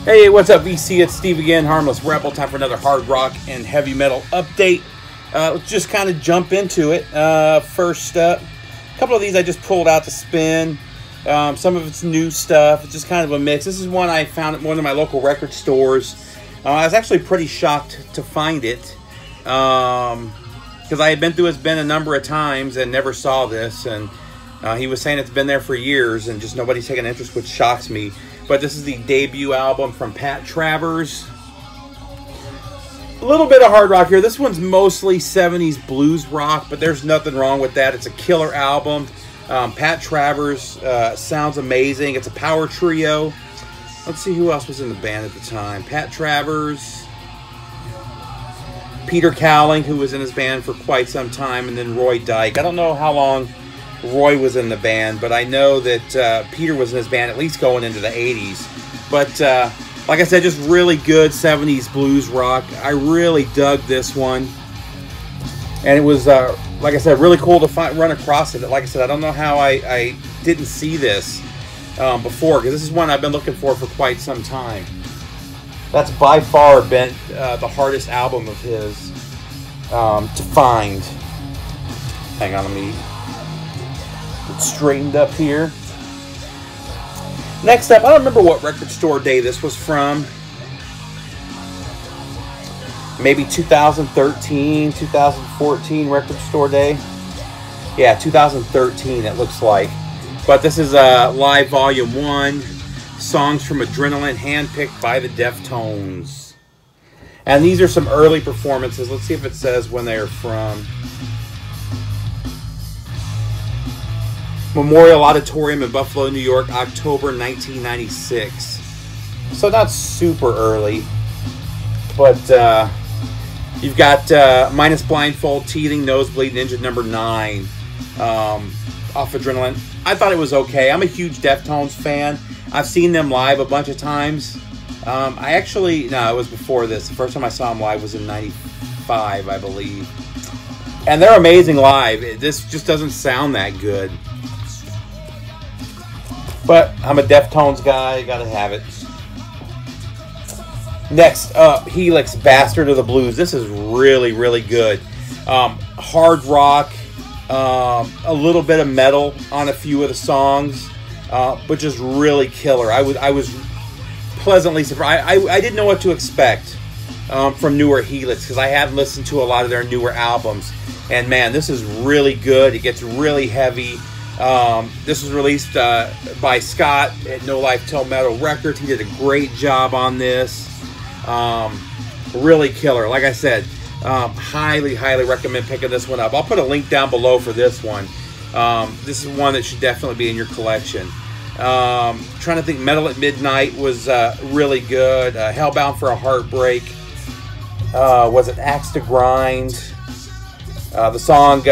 Hey, what's up, VC? It's Steve again, Harmless Rebel. Time for another hard rock and heavy metal update. Let's just kind of jump into it. First up, a couple of these I just pulled out to spin. Some of it's new stuff. It's just kind of a mix. This is one I found at one of my local record stores. I was actually pretty shocked to find it because I had been through his bin a number of times and never saw this. And he was saying it's been there for years and just nobody's taken interest, which shocks me. But this is the debut album from Pat Travers. A little bit of hard rock here. This one's mostly 70s blues rock, but there's nothing wrong with that. It's a killer album. Pat Travers sounds amazing. It's a power trio. Let's see who else was in the band at the time. Pat Travers, Peter Cowling, who was in his band for quite some time, and then Roy Dyke. I don't know how long Roy was in the band, but I know that Peter was in his band at least going into the 80s. But like I said, just really good 70s blues rock. I really dug this one. And it was, like I said, really cool to run across it. Like I said, I don't know how I didn't see this before, because this is one I've been looking for quite some time. That's by far been the hardest album of his to find. Hang on, let me get straightened up here. Next up, I don't remember what record store day this was from. Maybe 2013, 2014 record store day. Yeah, 2013 it looks like. But this is Live Volume 1, Songs from Adrenaline, handpicked by the Deftones. And these are some early performances. Let's see if it says when they are from. Memorial Auditorium in Buffalo, New York, October 1996. So not super early. But you've got Minus Blindfold, Teething, Nosebleed, Ninja Number 9 off Adrenaline. I thought it was okay. I'm a huge Deftones fan. I've seen them live a bunch of times. No, it was before this. The first time I saw them live was in 95, I believe. And they're amazing live. This just doesn't sound that good. But I'm a Deftones guy. Gotta have it. Next up, Helix, Bastard of the Blues. This is really, really good. Hard rock, a little bit of metal on a few of the songs, but just really killer. I was pleasantly surprised. I didn't know what to expect from newer Helix, because I hadn't listened to a lot of their newer albums. And man, this is really good. It gets really heavy. This was released by Scott at No Life Till Metal Records. He did a great job on this. Really killer. Like I said, highly recommend picking this one up. I'll put a link down below for this one. This is one that should definitely be in your collection. Trying to think, Metal at Midnight was really good. Hellbound for a Heartbreak. Was it Axe to Grind? The song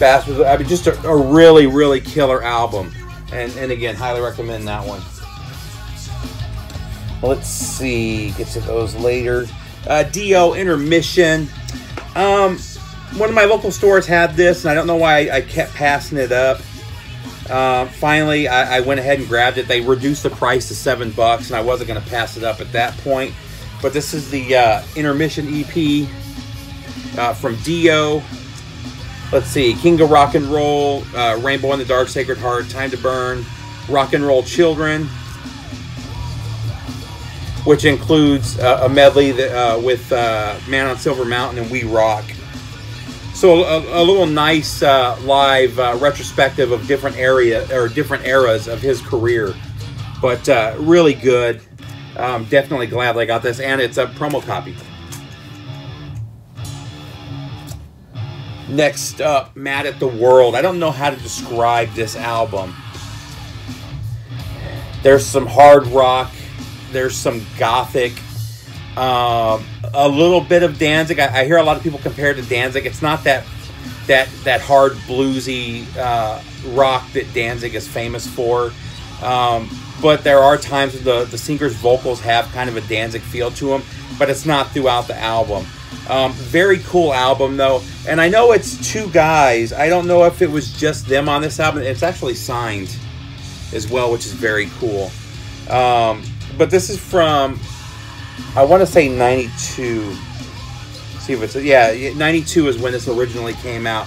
Bastard. I mean, just a really killer album. And again, highly recommend that one. Let's see. Get to those later. Dio, Intermission. One of my local stores had this, and I don't know why I kept passing it up. Finally, I went ahead and grabbed it. They reduced the price to $7, and I wasn't going to pass it up at that point. But this is the Intermission EP from Dio. Let's see. King of Rock and Roll, Rainbow in the Dark, Sacred Heart, Time to Burn, Rock and Roll Children, which includes a medley with Man on Silver Mountain and We Rock. So a little nice live retrospective of different eras of his career, but really good. Definitely glad I got this, and it's a promo copy. Next up, Mad at the World. I don't know how to describe this album. There's some hard rock. There's some gothic. A little bit of Danzig. I hear a lot of people compare it to Danzig. It's not that hard bluesy rock that Danzig is famous for. But there are times when the singer's vocals have kind of a Danzig feel to them, but it's not throughout the album. Very cool album, though. And I know it's two guys. I don't know if it was just them on this album. It's actually signed as well, which is very cool. But this is from I want to say 92. See if it's, yeah, 92 is when this originally came out.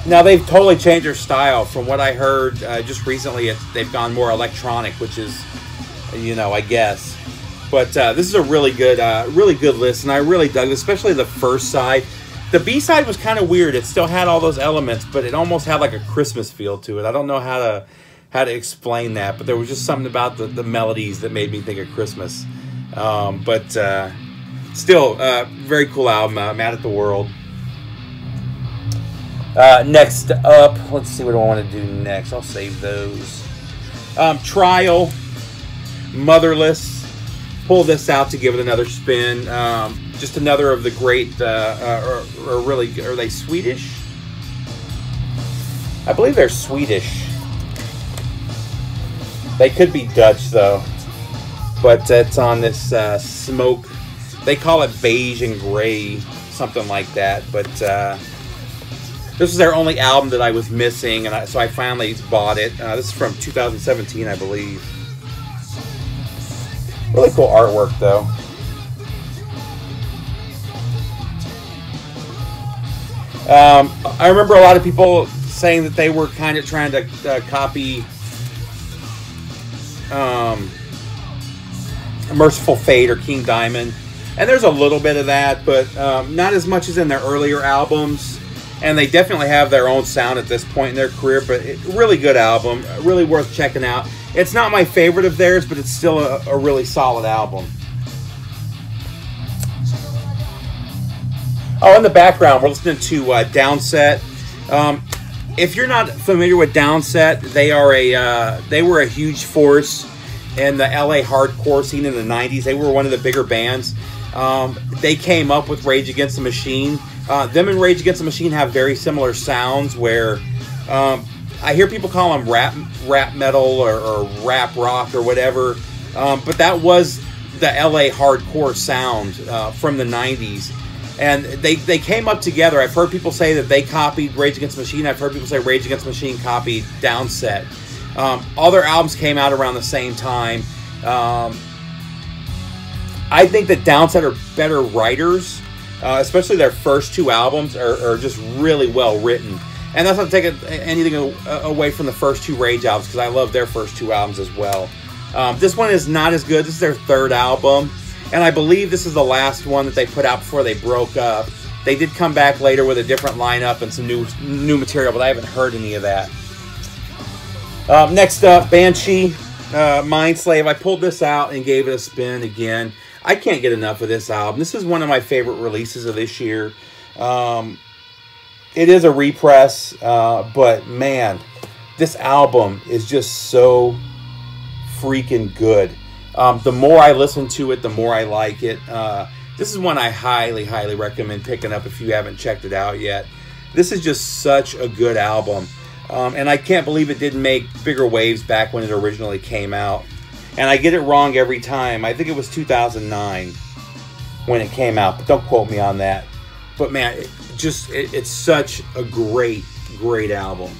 Now they've totally changed their style. From what I heard just recently, they've gone more electronic, which is, you know, I guess. But this is a really good list, and I really dug it, especially the first side. The B side was kind of weird. It still had all those elements, but it almost had like a Christmas feel to it. I don't know how to explain that, but there was just something about the melodies that made me think of Christmas. But still, very cool album. Mad at the World. Next up, let's see what I want to do next. I'll save those. Trial, Motherless. Pull this out to give it another spin. Just another of the great, or really, are they Swedish? I believe they're Swedish. They could be Dutch though, but it's on this smoke. They call it beige and gray, something like that. But this is their only album that I was missing, and so I finally bought it. This is from 2017, I believe. Really cool artwork, though. I remember a lot of people saying that they were kind of trying to copy Merciful Fate or King Diamond. And there's a little bit of that, but not as much as in their earlier albums. And they definitely have their own sound at this point in their career, but really good album, really worth checking out. It's not my favorite of theirs, but it's still a really solid album. Oh, in the background, we're listening to Downset. If you're not familiar with Downset, they were a huge force in the LA hardcore scene in the 90s. They were one of the bigger bands. They came up with Rage Against the Machine. Them and Rage Against the Machine have very similar sounds where I hear people call them rap metal or rap rock or whatever. But that was the LA hardcore sound from the 90s. And they came up together. I've heard people say that they copied Rage Against the Machine. I've heard people say Rage Against the Machine copied Downset. All their albums came out around the same time. I think that Downset are better writers. Especially their first two albums are just really well written. And that's not taking anything away from the first two Rage albums, because I love their first two albums as well. This one is not as good. This is their third album. And I believe this is the last one that they put out before they broke up. They did come back later with a different lineup and some new material, but I haven't heard any of that. Next up, Banshee, Mindslave. I pulled this out and gave it a spin again. I can't get enough of this album. This is one of my favorite releases of this year. It is a repress, but man, this album is just so freaking good. The more I listen to it, the more I like it. This is one I highly, highly recommend picking up if you haven't checked it out yet. This is just such a good album. And I can't believe it didn't make bigger waves back when it originally came out. And I get it wrong every time. I think it was 2009 when it came out, but don't quote me on that. But man, it's such a great, great album.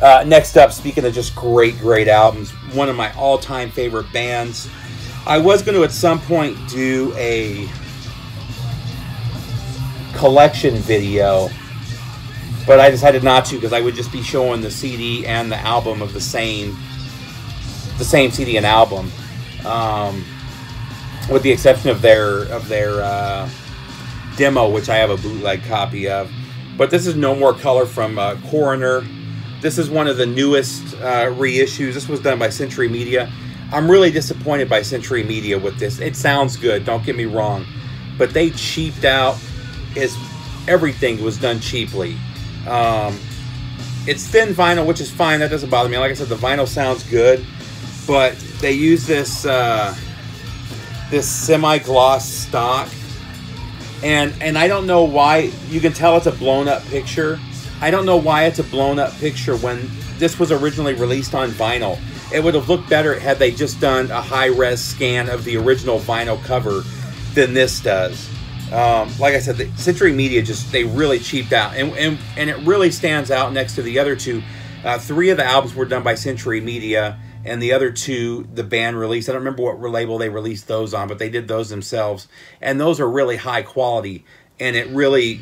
Next up, speaking of just great, great albums, one of my all-time favorite bands. I was going to at some point do a collection video, but I decided not to because I would just be showing the CD and the album of the same CD and album, with the exception of their demo, which I have a bootleg copy of. But this is No More Color from Coroner. This is one of the newest reissues. This was done by Century Media. I'm really disappointed by Century Media with this. It sounds good, don't get me wrong, but they cheaped out. Everything was done cheaply. It's thin vinyl, which is fine. That doesn't bother me. Like I said, the vinyl sounds good, but they use this this semi-gloss stock, and I don't know why. You can tell it's a blown-up picture. I don't know why it's a blown-up picture when this was originally released on vinyl. It would have looked better had they just done a high-res scan of the original vinyl cover than this does. Like I said, the Century Media they really cheaped out, and it really stands out next to the other two. 3 of the albums were done by Century Media, and the other two the band released. I don't remember what label they released those on, but they did those themselves, and those are really high quality, and it really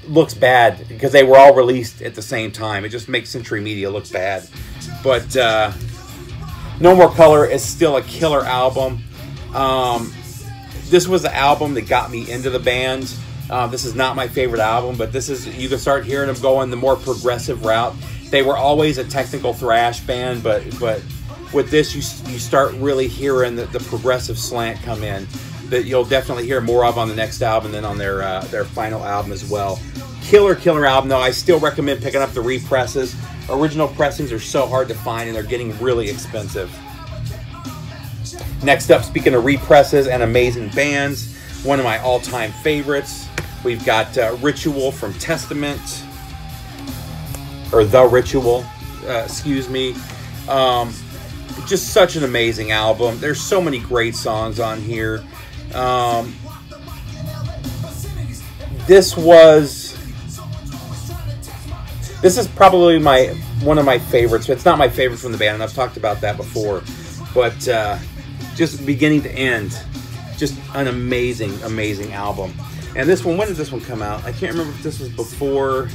looks bad because they were all released at the same time. It just makes Century Media look bad. But No More Color is still a killer album. This was the album that got me into the band. This is not my favorite album, but this is, you can start hearing them going the more progressive route. They were always a technical thrash band, but with this, you start really hearing the progressive slant come in, that you'll definitely hear more of on the next album than on their final album as well. Killer album, though. I still recommend picking up the represses. Original pressings are so hard to find, and they're getting really expensive. Next up, speaking of represses and amazing bands, one of my all-time favorites, we've got Ritual from Testament, or The Ritual, excuse me. Just such an amazing album. There's so many great songs on here. This is probably one of my favorites. It's not my favorite from the band, and I've talked about that before. But just beginning to end, just an amazing album. And this one, when did this one come out? I can't remember if this was before.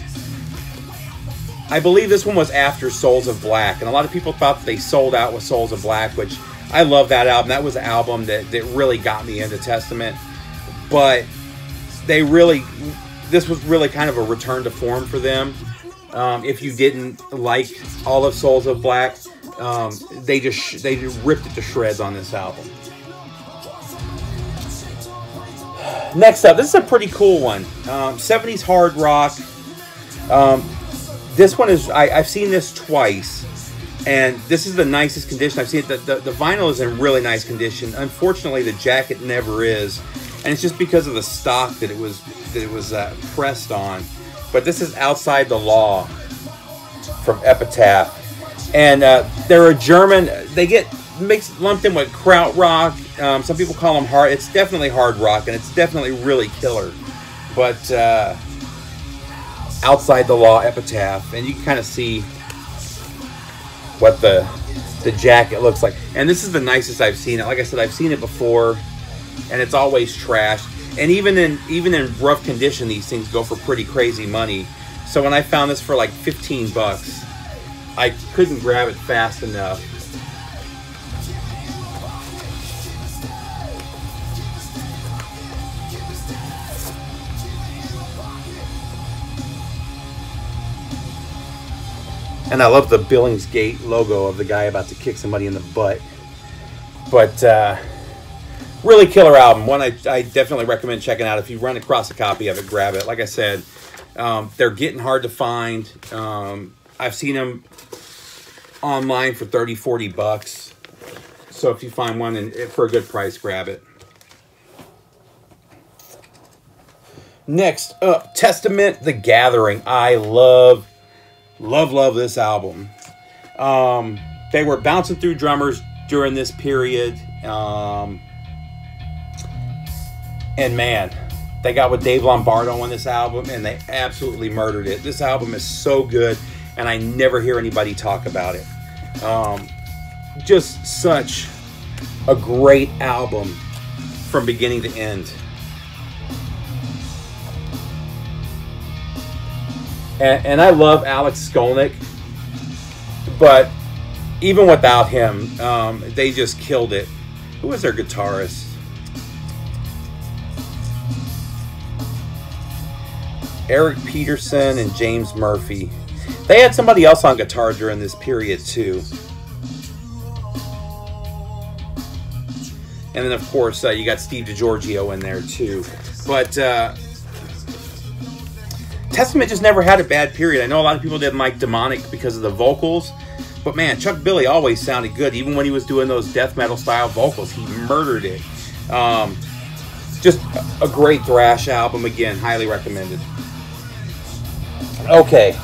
I believe this one was after Souls of Black, and a lot of people thought that they sold out with Souls of Black, which I love that album. That was an album that really got me into Testament. But this was really kind of a return to form for them. If you didn't like all of Souls of Black, they just ripped it to shreds on this album. Next up, this is a pretty cool one. 70s hard rock. This one is, I've seen this twice, and this is the nicest condition I've seen. The vinyl is in really nice condition. Unfortunately, the jacket never is, and it's just because of the stock that it was pressed on. But this is Outside the Law from Epitaph. And they're a German, they get lumped in with krautrock. Some people call them hard. It's definitely hard rock, and it's definitely really killer. But Outside the Law, Epitaph, and you can kind of see what the jacket looks like. And this is the nicest I've seen it. Like I said, I've seen it before, and it's always trashed. And even in rough condition, these things go for pretty crazy money. So when I found this for like 15 bucks, I couldn't grab it fast enough. And I love the Billingsgate logo of the guy about to kick somebody in the butt. But really killer album. One I definitely recommend checking out. If you run across a copy of it, grab it. Like I said, they're getting hard to find. I've seen them online for 30, 40 bucks. So if you find one for a good price, grab it. Next up, Testament, The Gathering. I love this album. They were bouncing through drummers during this period. And man, they got with Dave Lombardo on this album, and they absolutely murdered it. This album is so good, and I never hear anybody talk about it. Just such a great album from beginning to end. And I love Alex Skolnick, but even without him, they just killed it. Who was their guitarist? Eric Peterson and James Murphy. They had somebody else on guitar during this period too. And then of course you got Steve DiGiorgio in there too. But Testament just never had a bad period. I know a lot of people did Mike Demonic because of the vocals, but man, Chuck Billy always sounded good. Even when he was doing those death metal style vocals, he murdered it. Just a great thrash album. Again, highly recommended. Okay.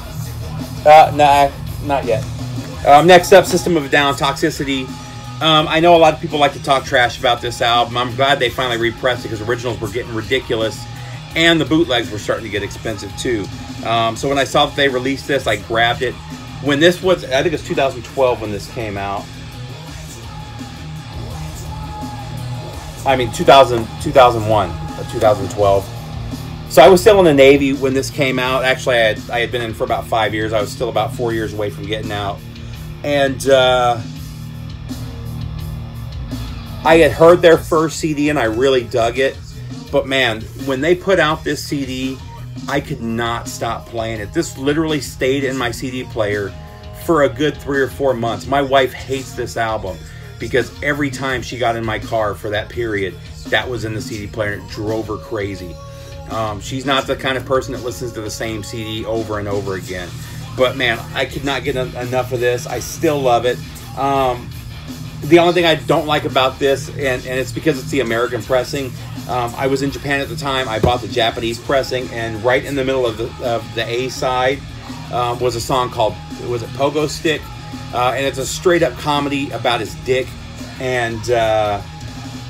Nah, not yet. Next up, System of a Down, Toxicity. I know a lot of people like to talk trash about this album. I'm glad they finally repressed it because originals were getting ridiculous. And the bootlegs were starting to get expensive too. So when I saw that they released this, I grabbed it. When this was, I think it was 2012 when this came out. I mean, 2000, 2001, 2012. So I was still in the Navy when this came out. Actually, I had been in for about 5 years. I was still about 4 years away from getting out. And I had heard their first CD, and I really dug it. But man, when they put out this CD, I could not stop playing it. This literally stayed in my CD player for a good 3 or 4 months. My wife hates this album because every time she got in my car for that period, that was in the CD player, and it drove her crazy. She's not the kind of person that listens to the same CD over and over again. But man, I could not get enough of this. I still love it. The only thing I don't like about this, and it's because it's the American pressing, I was in Japan at the time. I bought the Japanese pressing, and right in the middle of the A side was a song called, was it Pogo Stick? And it's a straight up comedy about his dick. And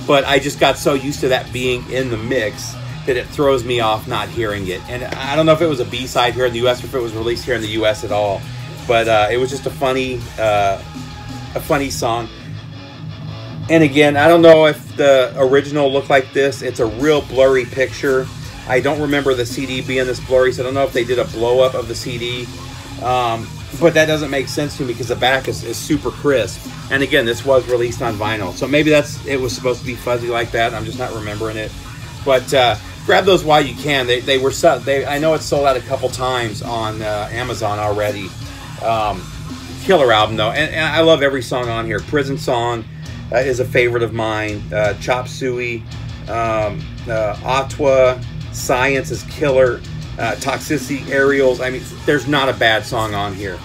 but I just got so used to that being in the mix that it throws me off not hearing it. And I don't know if it was a B-side here in the U.S. or if it was released here in the U.S. at all. But it was just a funny song. And again, I don't know if the original looked like this. It's a real blurry picture. I don't remember the CD being this blurry, so I don't know if they did a blow-up of the CD. But that doesn't make sense to me because the back is super crisp. And again, this was released on vinyl. So maybe it was supposed to be fuzzy like that. I'm just not remembering it. But grab those while you can. They were I know it's sold out a couple times on Amazon already. Killer album though, and I love every song on here. Prison Song is a favorite of mine. Chop Suey, Atwa, Science is killer. Toxicity, Aerials. I mean, there's not a bad song on here.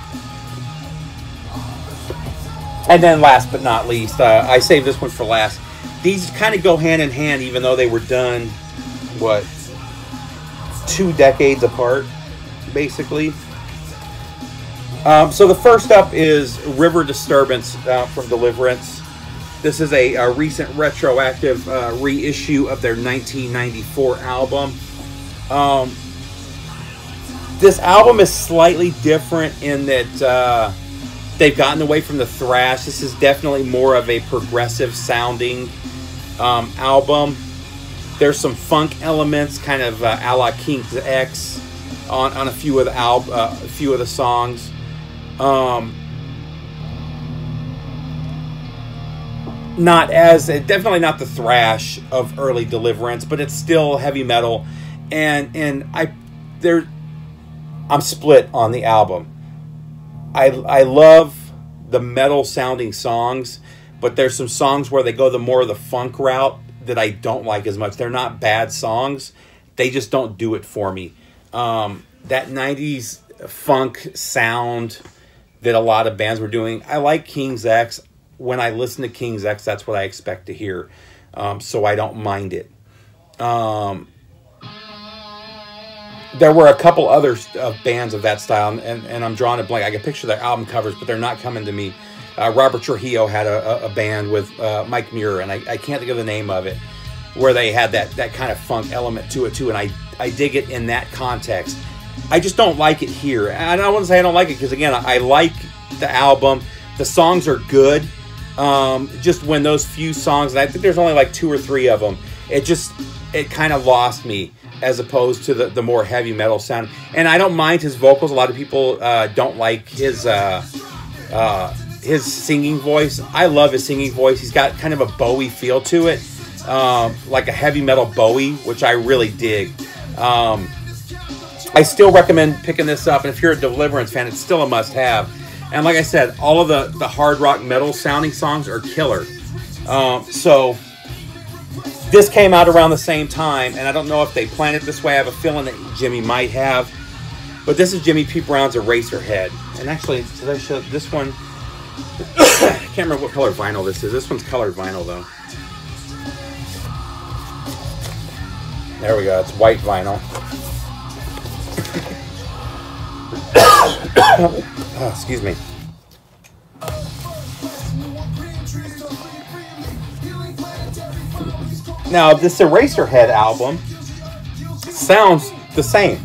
And then last but not least, I saved this one for last. These kind of go hand in hand, even though they were done, what, 2 decades apart, basically. So the first up is River Disturbance from Deliverance. This is a recent retroactive reissue of their 1994 album. This album is slightly different in that they've gotten away from the thrash. This is definitely more of a progressive sounding album. There's some funk elements, kind of a la King's X, on a few of the songs. Definitely not the thrash of early Deliverance, but it's still heavy metal, and I'm split on the album. I love the metal sounding songs, but there's some songs where they go more of the funk route that I don't like as much. They're not bad songs, they just don't do it for me. That 90s funk sound that a lot of bands were doing, I like King's X. When I listen to King's X, that's what I expect to hear, so I don't mind it. There were a couple other bands of that style, and I'm drawing a blank. I can picture their album covers, but they're not coming to me. Robert Trujillo had a band with Mike Muir, and I can't think of the name of it, where they had that kind of funk element to it too, and I dig it in that context. I just don't like it here. And I don't want to say I don't like it, because again, I like the album. The songs are good. Just when those few songs, and I think there's only like 2 or 3 of them, it kind of lost me, as opposed to the more heavy metal sound. And I don't mind his vocals. A lot of people don't like his singing voice. I love his singing voice. He's got kind of a Bowie feel to it, like a heavy metal Bowie, which I really dig. I still recommend picking this up, and if you're a Deliverance fan, it's still a must-have. And like I said, all of the hard rock metal sounding songs are killer. So this came out around the same time, and I don't know if they planned it this way. I have a feeling that Jimmy might have. But this is Jimmy P. Brown's Eraserhead. And actually, did I show this one? I can't remember what color vinyl this is. This one's colored vinyl, though. There we go. It's white vinyl. Oh, excuse me. Now, this Eraserhead album sounds the same.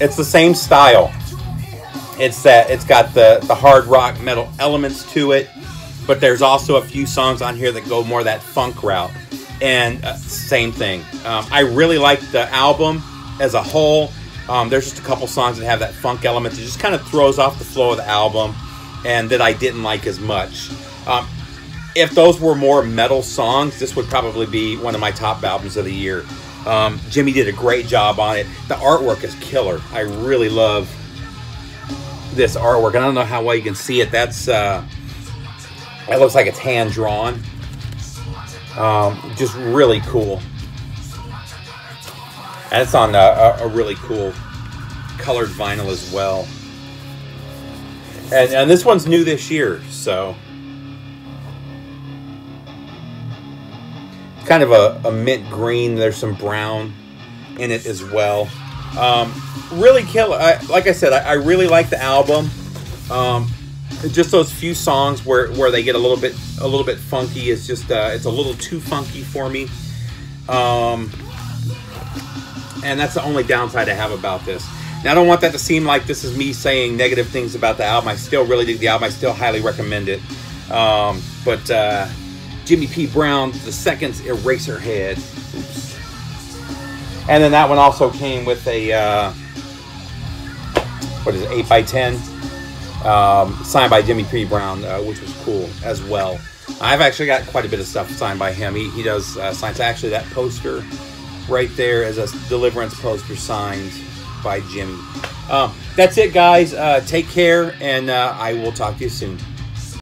It's the same style. It's got the hard rock metal elements to it. but there's also a few songs on here that go more that funk route. And same thing. I really like the album as a whole. There's just a couple songs that have that funk element that just kind of throws off the flow of the album, and that I didn't like as much. If those were more metal songs, this would probably be one of my top albums of the year. Jimmy did a great job on it. The artwork is killer. I really love this artwork. I don't know how well you can see it. That's it looks like it's hand drawn. Just really cool. And it's on a really cool colored vinyl as well. And this one's new this year, so kind of a mint green. There's some brown in it as well. Really killer. Like I said, I really like the album. Just those few songs where they get a little bit funky. It's just it's a little too funky for me. And that's the only downside I have about this. Now, I don't want that to seem like this is me saying negative things about the album. I still really dig the album. I still highly recommend it. But Jimmy P. Brown II's Eraserhead. Oops. And then that one also came with a, what is it, 8x10? Signed by Jimmy P. Brown, which was cool as well. I've actually got quite a bit of stuff signed by him. He does signs. Actually, that poster right there is a Deliverance poster signed by Jimmy. That's it, guys. Take care, and I will talk to you soon.